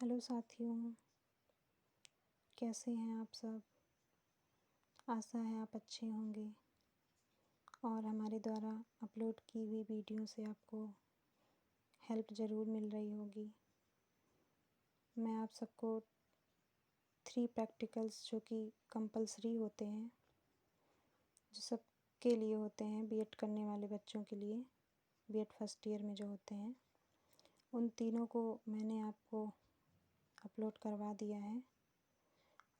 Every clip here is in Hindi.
हेलो साथियों, कैसे हैं आप सब। आशा है आप अच्छे होंगे और हमारे द्वारा अपलोड की हुई वीडियो से आपको हेल्प ज़रूर मिल रही होगी। मैं आप सबको 3 प्रैक्टिकल्स जो कि कंपलसरी होते हैं, जो सबके लिए होते हैं, बीएड करने वाले बच्चों के लिए, बीएड फर्स्ट ईयर में जो होते हैं, उन तीनों को मैंने आपको अपलोड करवा दिया है।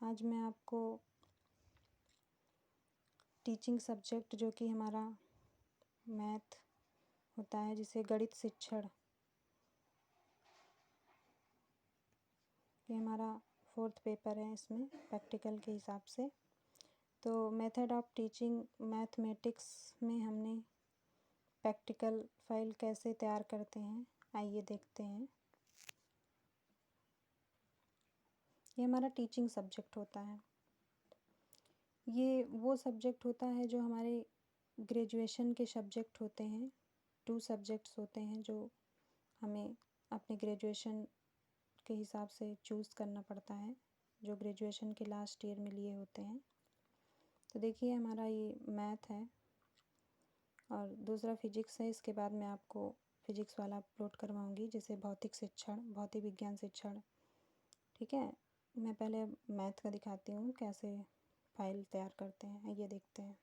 आज मैं आपको टीचिंग सब्जेक्ट जो कि हमारा मैथ होता है, जिसे गणित शिक्षण, ये हमारा 4th पेपर है इसमें प्रैक्टिकल के हिसाब से। तो मेथड ऑफ टीचिंग मैथमेटिक्स में हमने प्रैक्टिकल फाइल कैसे तैयार करते हैं, आइए देखते हैं। ये हमारा टीचिंग सब्जेक्ट होता है। ये वो सब्जेक्ट होता है जो हमारे ग्रेजुएशन के सब्जेक्ट होते हैं। 2 सब्जेक्ट्स होते हैं जो हमें अपने ग्रेजुएशन के हिसाब से चूज़ करना पड़ता है, जो ग्रेजुएशन के लास्ट ईयर में लिए होते हैं। तो देखिए हमारा ये मैथ है और दूसरा फिजिक्स है। इसके बाद मैं आपको फिजिक्स वाला अपलोड करवाऊंगी, जैसे भौतिक शिक्षण, भौतिक विज्ञान शिक्षण। ठीक है, मैं पहले मैथ का दिखाती हूँ कैसे फाइल तैयार करते हैं, ये देखते हैं।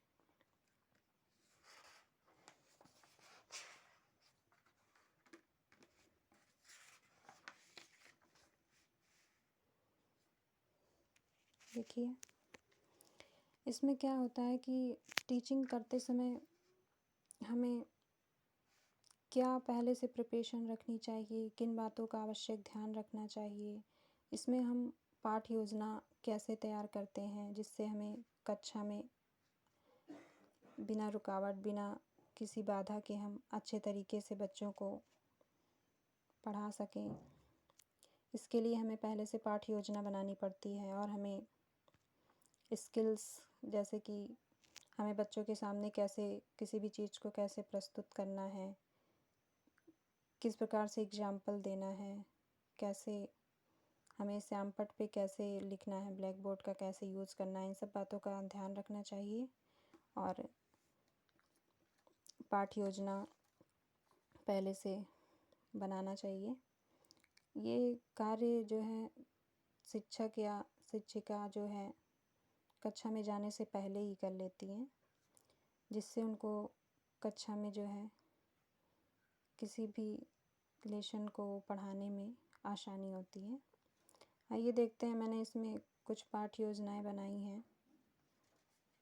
देखिए इसमें क्या होता है कि टीचिंग करते समय हमें क्या पहले से प्रिपरेशन रखनी चाहिए, किन बातों का आवश्यक ध्यान रखना चाहिए। इसमें हम पाठ योजना कैसे तैयार करते हैं, जिससे हमें कक्षा में बिना रुकावट, बिना किसी बाधा के हम अच्छे तरीके से बच्चों को पढ़ा सकें। इसके लिए हमें पहले से पाठ योजना बनानी पड़ती है और हमें स्किल्स, जैसे कि हमें बच्चों के सामने कैसे किसी भी चीज़ को कैसे प्रस्तुत करना है, किस प्रकार से एग्जाम्पल देना है, कैसे हमें श्यामपट्ट पे कैसे लिखना है, ब्लैक बोर्ड का कैसे यूज़ करना है, इन सब बातों का ध्यान रखना चाहिए। और पाठ योजना पहले से बनाना चाहिए। ये कार्य जो है शिक्षक या शिक्षिका जो है कक्षा में जाने से पहले ही कर लेती हैं, जिससे उनको कक्षा में जो है किसी भी लेसन को पढ़ाने में आसानी होती है। आइए देखते हैं, मैंने इसमें कुछ पाठ योजनाएं बनाई हैं।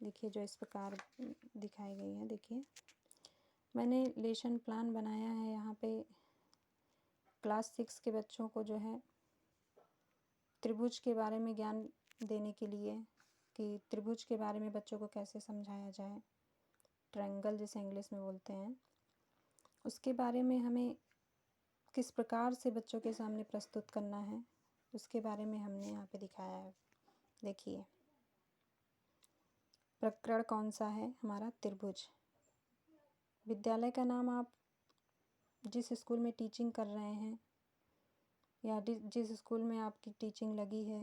देखिए जो इस प्रकार दिखाई गई है। देखिए मैंने लेसन प्लान बनाया है। यहाँ पे क्लास 6 के बच्चों को जो है त्रिभुज के बारे में ज्ञान देने के लिए, कि त्रिभुज के बारे में बच्चों को कैसे समझाया जाए, ट्रायंगल जिसे इंग्लिश में बोलते हैं, उसके बारे में हमें किस प्रकार से बच्चों के सामने प्रस्तुत करना है, उसके बारे में हमने यहाँ पे दिखाया है। देखिए प्रकरण कौन सा है, हमारा त्रिभुज। विद्यालय का नाम आप जिस स्कूल में टीचिंग कर रहे हैं या जिस स्कूल में आपकी टीचिंग लगी है,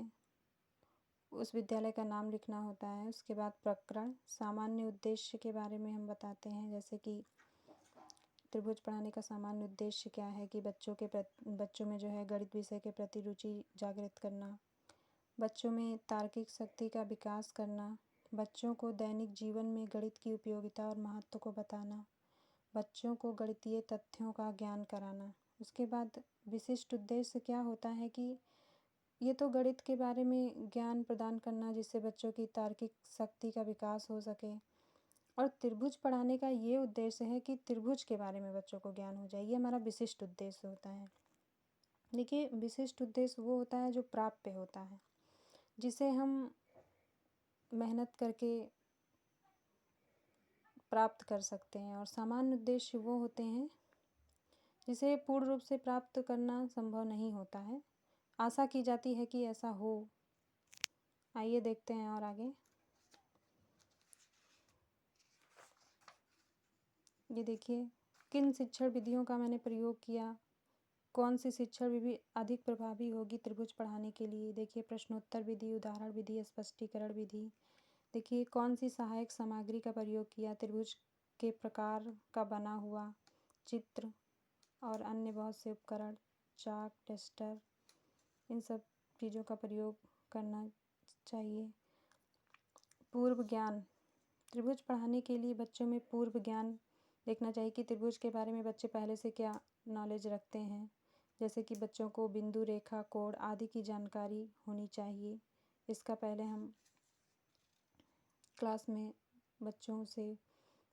उस विद्यालय का नाम लिखना होता है। उसके बाद प्रकरण, सामान्य उद्देश्य के बारे में हम बताते हैं, जैसे कि त्रिभुज पढ़ाने का सामान्य उद्देश्य क्या है, कि बच्चों में जो है गणित विषय के प्रति रुचि जागृत करना, बच्चों में तार्किक शक्ति का विकास करना, बच्चों को दैनिक जीवन में गणित की उपयोगिता और महत्व को बताना, बच्चों को गणितीय तथ्यों का ज्ञान कराना। उसके बाद विशिष्ट उद्देश्य क्या होता है कि ये तो गणित के बारे में ज्ञान प्रदान करना, जिससे बच्चों की तार्किक शक्ति का विकास हो सके। और त्रिभुज पढ़ाने का ये उद्देश्य है कि त्रिभुज के बारे में बच्चों को ज्ञान हो जाए, ये हमारा विशिष्ट उद्देश्य होता है। देखिए विशिष्ट उद्देश्य वो होता है जो प्राप्य होता है, जिसे हम मेहनत करके प्राप्त कर सकते हैं। और सामान्य उद्देश्य वो होते हैं जिसे पूर्ण रूप से प्राप्त करना संभव नहीं होता है, आशा की जाती है कि ऐसा हो। आइए देखते हैं और आगे। ये देखिए किन शिक्षण विधियों का मैंने प्रयोग किया, कौन सी शिक्षण विधि अधिक प्रभावी होगी त्रिभुज पढ़ाने के लिए? देखिए प्रश्नोत्तर विधि, उदाहरण विधि, स्पष्टीकरण विधि। देखिए कौन सी सहायक सामग्री का प्रयोग किया? त्रिभुज के प्रकार का बना हुआ चित्र और अन्य बहुत से उपकरण, चाक, टेस्टर, इन सब चीज़ों का प्रयोग करना चाहिए। पूर्व ज्ञान, त्रिभुज पढ़ाने के लिए बच्चों में पूर्व ज्ञान देखना चाहिए कि त्रिभुज के बारे में बच्चे पहले से क्या नॉलेज रखते हैं। जैसे कि बच्चों को बिंदु, रेखा, कोण आदि की जानकारी होनी चाहिए। इसका पहले हम क्लास में बच्चों से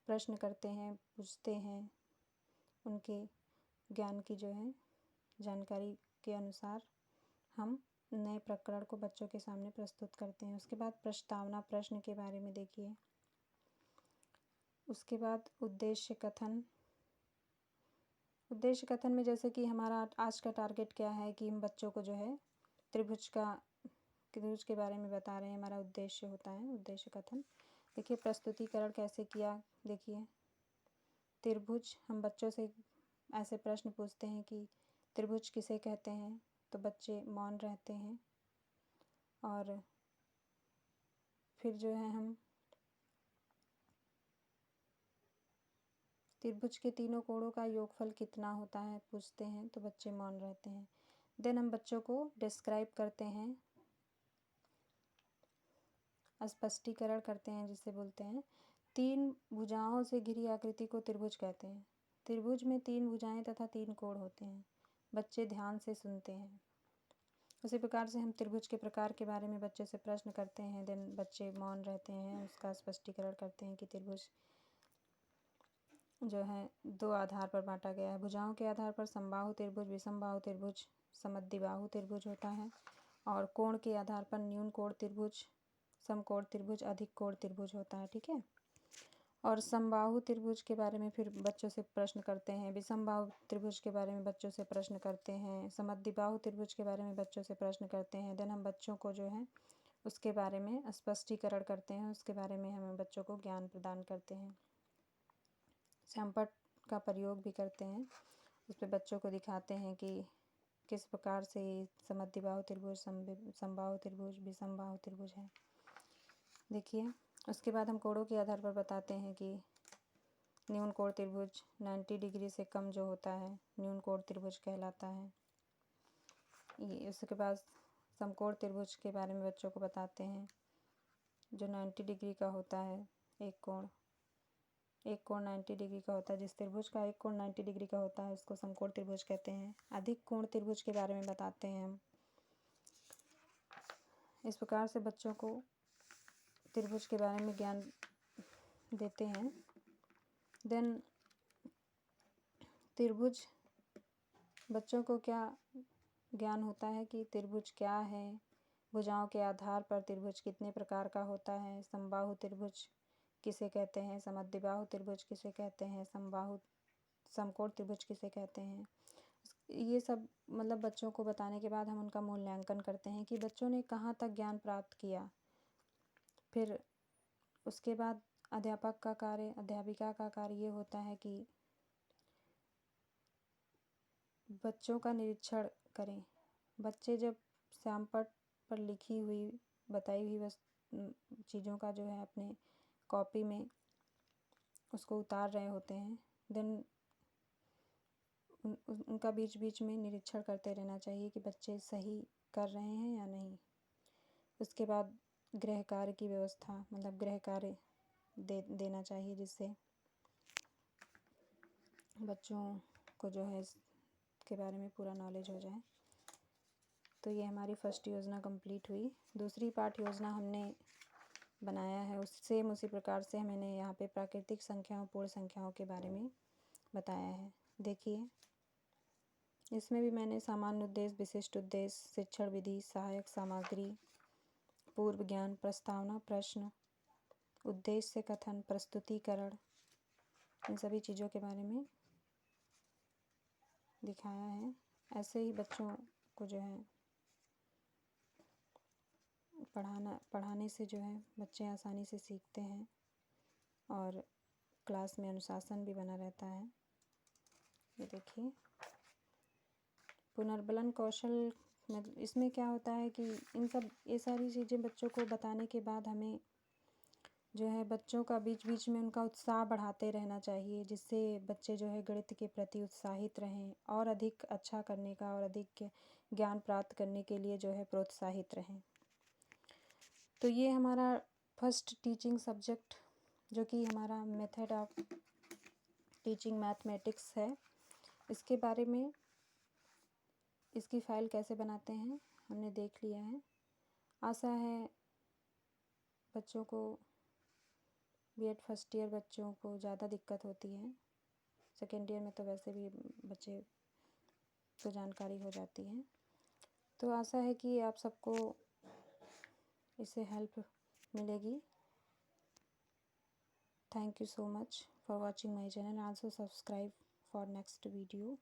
प्रश्न करते हैं, पूछते हैं, उनके ज्ञान की जो है जानकारी के अनुसार हम नए प्रकरण को बच्चों के सामने प्रस्तुत करते हैं। उसके बाद प्रस्तावना प्रश्न के बारे में देखिए। उसके बाद उद्देश्य कथन। उद्देश्य कथन में जैसे कि हमारा आज का टारगेट क्या है कि हम बच्चों को जो है त्रिभुज के बारे में बता रहे हैं, हमारा उद्देश्य होता है उद्देश्य कथन। देखिए प्रस्तुतिकरण कैसे किया। देखिए त्रिभुज, हम बच्चों से ऐसे प्रश्न पूछते हैं कि त्रिभुज किसे कहते हैं, तो बच्चे मौन रहते हैं। और फिर जो है हम त्रिभुज के तीनों कोणों का योगफल कितना होता है पूछते हैं, तो बच्चे मौन रहते हैं। देन हम बच्चों को डिस्क्राइब करते हैं, स्पष्टीकरण करते हैं, जिसे बोलते हैं तीन भुजाओं से घिरी आकृति को त्रिभुज कहते हैं। त्रिभुज में 3 भुजाएं तथा 3 कोण होते हैं। बच्चे ध्यान से सुनते हैं। उसी प्रकार से हम त्रिभुज के प्रकार के बारे में बच्चे से प्रश्न करते हैं। देन बच्चे मौन रहते हैं, उसका स्पष्टीकरण करते हैं कि त्रिभुज जो है 2 आधार पर बांटा गया है। भुजाओं के आधार पर समबाहु त्रिभुज, विषमबाहु त्रिभुज, समद्विबाहु त्रिभुज होता है। और कोण के आधार पर न्यून कोण त्रिभुज, समकोण त्रिभुज, अधिक कोण त्रिभुज होता है। ठीक है। और समबाहु त्रिभुज के बारे में फिर बच्चों से प्रश्न करते हैं। विषमबाहु त्रिभुज के बारे में बच्चों से प्रश्न करते हैं। समद्विबाहु त्रिभुज के बारे में बच्चों से प्रश्न करते हैं। देन हम बच्चों को जो है उसके बारे में स्पष्टीकरण करते हैं, उसके बारे में हम बच्चों को ज्ञान प्रदान करते हैं। सैंपट का प्रयोग भी करते हैं, उस पर बच्चों को दिखाते हैं कि किस प्रकार से समद्विबाहु त्रिभुज, समबाहु त्रिभुज, विषमबाहु त्रिभुज है। देखिए उसके बाद हम कोणों के आधार पर बताते हैं कि न्यून कोण त्रिभुज 90 डिग्री से कम जो होता है न्यून कोण त्रिभुज कहलाता है। ये उसके बाद समकोण त्रिभुज के बारे में बच्चों को बताते हैं, जो 90 डिग्री का होता है। एक कोण 90 डिग्री का होता है। जिस त्रिभुज का एक कोण 90 डिग्री का होता है उसको समकोण त्रिभुज कहते हैं। अधिक कोण त्रिभुज के बारे में बताते हैं हम। इस प्रकार से बच्चों को त्रिभुज के बारे में ज्ञान देते हैं। देन त्रिभुज, बच्चों को क्या ज्ञान होता है कि त्रिभुज क्या है, भुजाओं के आधार पर त्रिभुज कितने प्रकार का होता है, समबाहु त्रिभुज किसे कहते हैं, समद्विबाहु त्रिभुज किसे कहते हैं, समकोण त्रिभुज किसे कहते हैं। ये सब मतलब बच्चों को बताने के बाद हम उनका मूल्यांकन करते हैं कि बच्चों ने कहाँ तक ज्ञान प्राप्त किया। फिर उसके बाद अध्यापक का कार्य, अध्यापिका का कार्य ये होता है कि बच्चों का निरीक्षण करें। बच्चे जब सैंपट पर लिखी हुई, बताई हुई चीज़ों का जो है अपने कॉपी में उसको उतार रहे होते हैं, देन उनका बीच बीच में निरीक्षण करते रहना चाहिए कि बच्चे सही कर रहे हैं या नहीं। उसके बाद गृह कार्य की व्यवस्था, मतलब गृह कार्य देना चाहिए, जिससे बच्चों को जो है इसके बारे में पूरा नॉलेज हो जाए। तो ये हमारी फर्स्ट योजना कंप्लीट हुई। दूसरी पाठ योजना हमने बनाया है, उसी प्रकार से मैंने यहाँ पे प्राकृतिक संख्याओं, पूर्ण संख्याओं के बारे में बताया है। देखिए इसमें भी मैंने सामान्य उद्देश्य, विशिष्ट उद्देश्य, शिक्षण विधि, सहायक सामग्री, पूर्व ज्ञान, प्रस्तावना प्रश्न, उद्देश्य कथन, प्रस्तुतिकरण, इन सभी चीज़ों के बारे में दिखाया है। ऐसे ही बच्चों को जो है पढ़ाने से जो है बच्चे आसानी से सीखते हैं और क्लास में अनुशासन भी बना रहता है। ये देखिए पुनर्बलन कौशल इसमें क्या होता है कि ये सारी चीज़ें बच्चों को बताने के बाद हमें जो है बच्चों का बीच बीच में उनका उत्साह बढ़ाते रहना चाहिए, जिससे बच्चे जो है गणित के प्रति उत्साहित रहें और अधिक अच्छा करने का और अधिक ज्ञान प्राप्त करने के लिए जो है प्रोत्साहित रहें। तो ये हमारा फर्स्ट टीचिंग सब्जेक्ट जो कि हमारा मेथड ऑफ टीचिंग मैथमेटिक्स है, इसके बारे में इसकी फ़ाइल कैसे बनाते हैं हमने देख लिया है। आशा है बच्चों को बीएड फर्स्ट ईयर बच्चों को ज़्यादा दिक्कत होती है, सेकेंड ईयर में तो वैसे भी बच्चे को जानकारी हो जाती है। तो आशा है कि आप सबको इससे हेल्प मिलेगी। Thank you so much for watching my channel. Also subscribe for next video.